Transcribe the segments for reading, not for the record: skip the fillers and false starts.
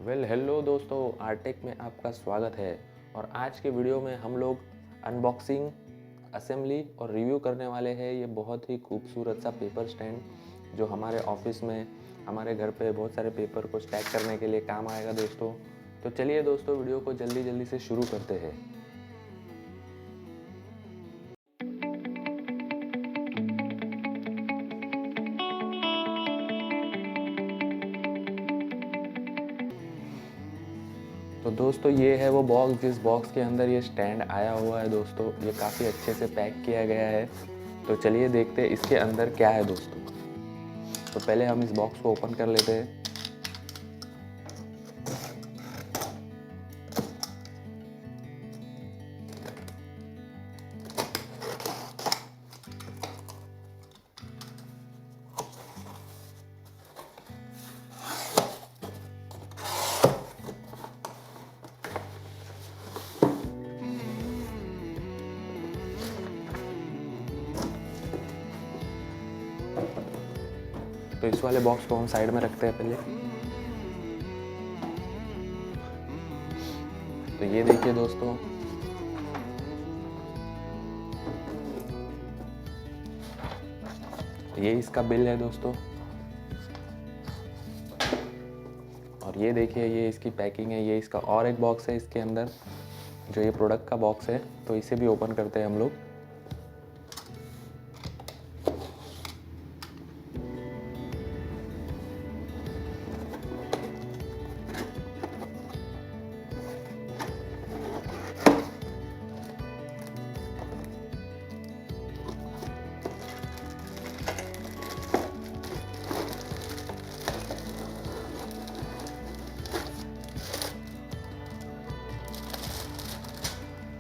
Hello दोस्तों, आरटेक में आपका स्वागत है। और आज के वीडियो में हम लोग अनबॉक्सिंग, असेंबली और रिव्यू करने वाले हैं ये बहुत ही खूबसूरत सा पेपर स्टैंड जो हमारे ऑफिस में, हमारे घर पे बहुत सारे पेपर को स्टैक करने के लिए काम आएगा दोस्तों। तो चलिए दोस्तों, वीडियो को जल्दी जल्दी से शुरू करते हैं। तो दोस्तों, ये है वो बॉक्स जिस बॉक्स के अंदर ये स्टैंड आया हुआ है दोस्तों। ये काफ़ी अच्छे से पैक किया गया है। तो चलिए देखते हैं इसके अंदर क्या है दोस्तों। तो पहले हम इस बॉक्स को ओपन कर लेते हैं। तो इस वाले बॉक्स को हम साइड में रखते हैं पहले। तो ये देखिए दोस्तों, ये इसका बिल है दोस्तों। और ये देखिए, ये इसकी पैकिंग है। ये इसका और एक बॉक्स है इसके अंदर, जो ये प्रोडक्ट का बॉक्स है। तो इसे भी ओपन करते हैं हम लोग।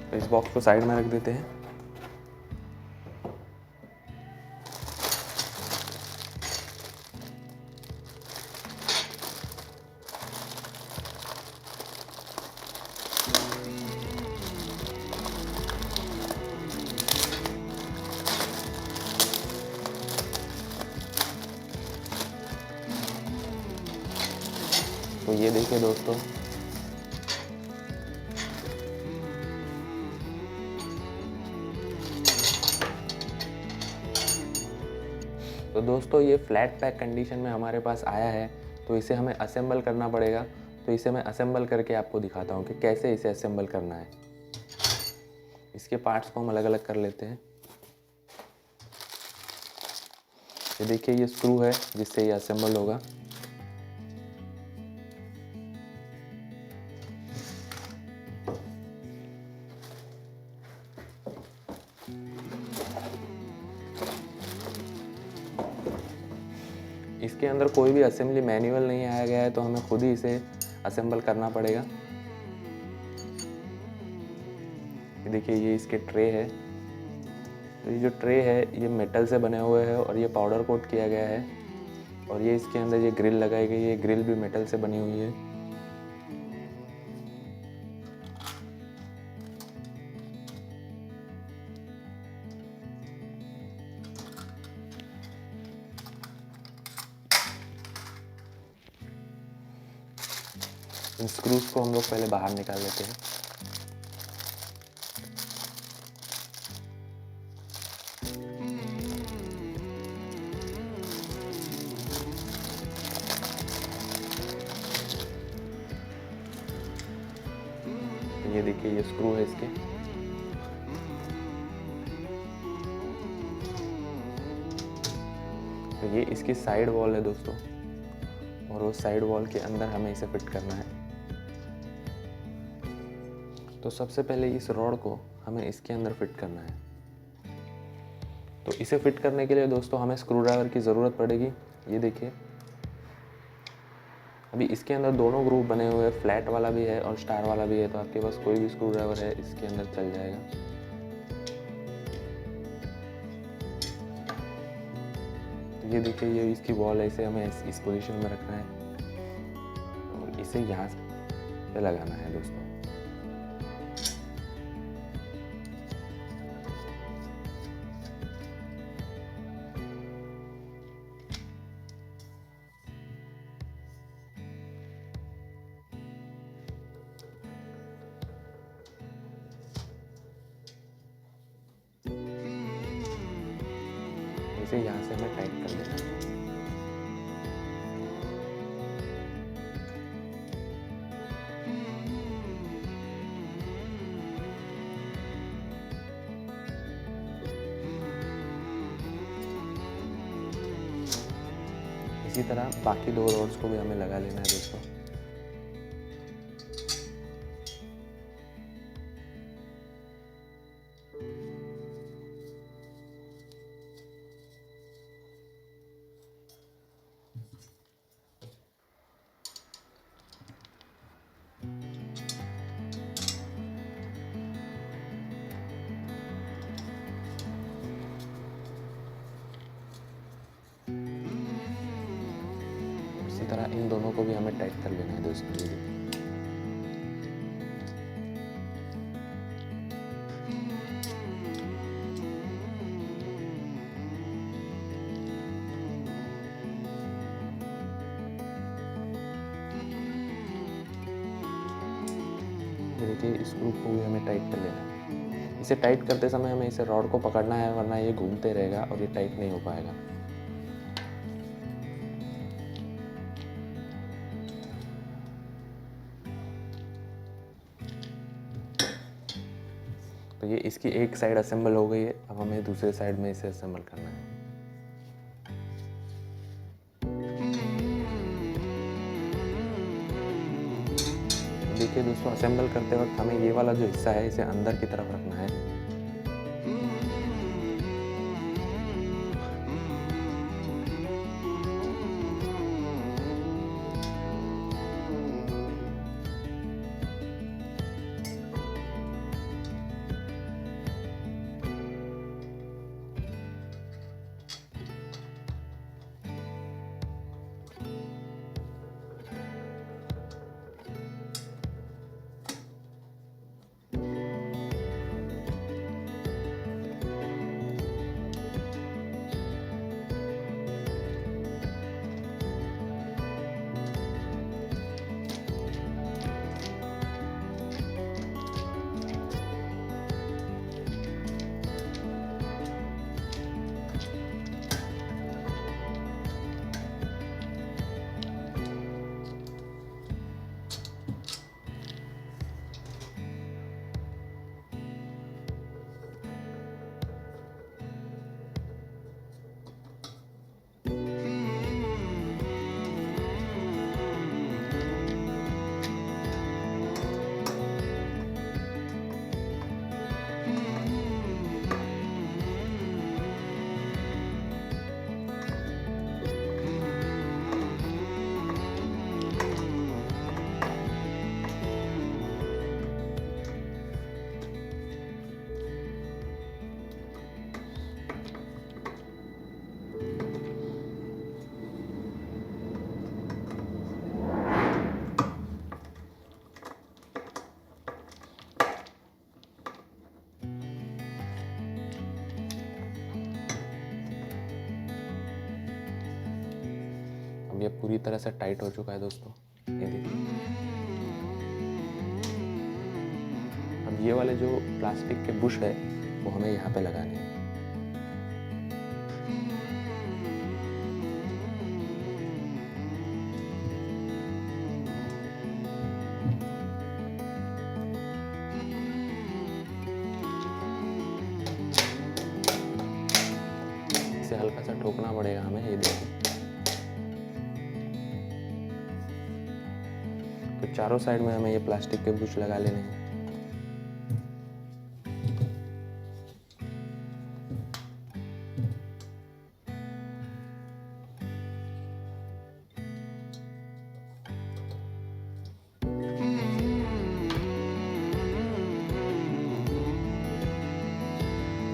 तो इस बॉक्स को साइड में रख देते हैं। तो ये देखिए दोस्तों, तो दोस्तों ये फ्लैट पैक कंडीशन में हमारे पास आया है। तो इसे हमें असेंबल करना पड़ेगा। तो इसे मैं असेंबल करके आपको दिखाता हूँ कि कैसे इसे असेंबल करना है। इसके पार्ट्स को हम अलग अलग कर लेते हैं। ये देखिए, ये स्क्रू है जिससे ये असेंबल होगा। इसके अंदर कोई भी असेंबली मैनुअल नहीं आया गया है, तो हमें खुद ही इसे असेंबल करना पड़ेगा। ये देखिए, ये इसके ट्रे है। तो ये जो ट्रे है ये मेटल से बने हुए हैं और ये पाउडर कोट किया गया है। और ये इसके अंदर ये ग्रिल लगाई गई है। ये ग्रिल भी मेटल से बनी हुई है। इन स्क्रूज को हम लोग पहले बाहर निकाल लेते हैं। तो ये देखिए, ये स्क्रू है इसके। तो ये इसकी साइड वॉल है दोस्तों, और वो साइड वॉल के अंदर हमें इसे फिट करना है। तो सबसे पहले इस रॉड को हमें इसके अंदर फिट करना है। तो इसे फिट करने के लिए दोस्तों हमें स्क्रू ड्राइवर की ज़रूरत पड़ेगी। ये देखिए, अभी इसके अंदर दोनों ग्रुप बने हुए हैं, फ्लैट वाला भी है और स्टार वाला भी है। तो आपके पास कोई भी स्क्रू ड्राइवर है इसके अंदर चल जाएगा। तो ये देखिए, ये इसकी वॉल है, इसे हमें इस पोजीशन में रखना है और इसे यहाँ पे लगाना है दोस्तों। इसे यहाँ से हमें टाइट कर देना है। इसी तरह बाकी 2 रॉड्स को भी हमें लगा लेना है दोस्तों। इसी तरह इन दोनों को भी हमें टाइट कर लेना है दोस्तों। ये देखिए। देखिए स्क्रू को भी हमें टाइट कर लेना है। इसे टाइट करते समय हमें इसे रॉड को पकड़ना है, वरना ये घूमते रहेगा और ये टाइट नहीं हो पाएगा। तो ये इसकी एक साइड असेंबल हो गई है। अब हमें दूसरे साइड में इसे असेंबल करना है। देखिए दोस्तों, असेंबल करते वक्त हमें ये वाला जो हिस्सा है इसे अंदर की तरफ रखना है। अब ये पूरी तरह से टाइट हो चुका है दोस्तों, ये देखिए। अब ये वाले जो प्लास्टिक के बुश है वो हमें यहाँ पे लगाने हैं। इसे हल्का सा ठोकना पड़ेगा हमें, ये देखिए। तो चारों साइड में हमें ये प्लास्टिक के बुश लगा लेने हैं।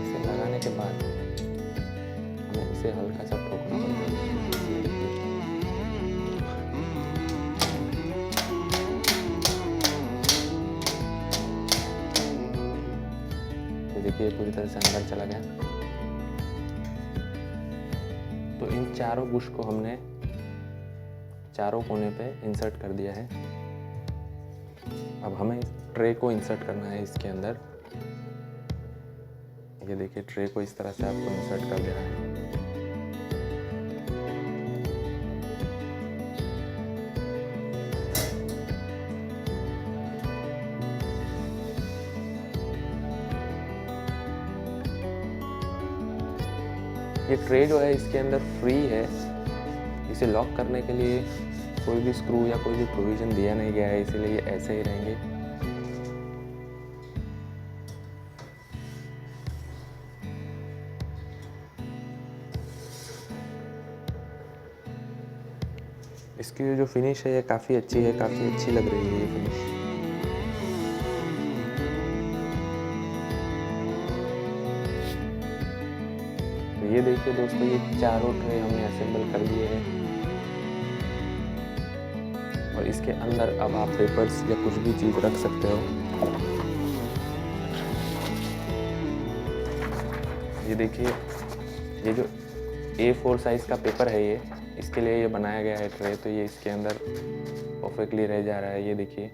इसे लगाने के बाद हमें इसे हल्का सा ठोकना पड़ेगा। देखिए पूरी तरह से अंदर चला गया। तो इन चारों बुश को हमने चारों कोने पे इंसर्ट कर दिया है। अब हमें ट्रे को इंसर्ट करना है इसके अंदर। ये देखिए ट्रे को इस तरह से आपको इंसर्ट कर देना है। ये ट्रे जो है इसके अंदर फ्री है। इसे लॉक करने के लिए कोई भी स्क्रू या कोई भी प्रोविज़न दिया नहीं गया है, इसीलिए ये ऐसे ही रहेंगे। इसकी जो फिनिश है ये काफ़ी अच्छी है, काफ़ी अच्छी लग रही है ये फिनिश। तो ये देखिए दोस्तों, ये चारों ट्रे हमने असेंबल कर दिए हैं और इसके अंदर अब आप पेपर्स या कुछ भी चीज़ रख सकते हो। ये देखिए, ये जो A4 साइज़ का पेपर है ये, इसके लिए ये बनाया गया है ट्रे। तो ये इसके अंदर परफेक्टली रह जा रहा है, ये देखिए।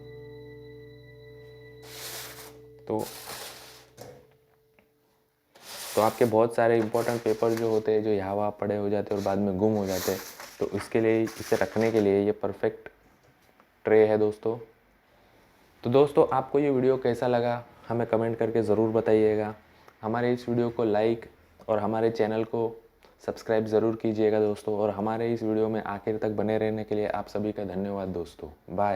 तो आपके बहुत सारे इंपॉर्टेंट पेपर जो होते हैं, जो यहाँ वहाँ पड़े हो जाते हैं और बाद में गुम हो जाते हैं, तो इसके लिए, इसे रखने के लिए ये परफेक्ट ट्रे है दोस्तों। तो दोस्तों, आपको ये वीडियो कैसा लगा हमें कमेंट करके ज़रूर बताइएगा। हमारे इस वीडियो को लाइक और हमारे चैनल को सब्सक्राइब ज़रूर कीजिएगा दोस्तों। और हमारे इस वीडियो में आखिर तक बने रहने के लिए आप सभी का धन्यवाद दोस्तों। बाय।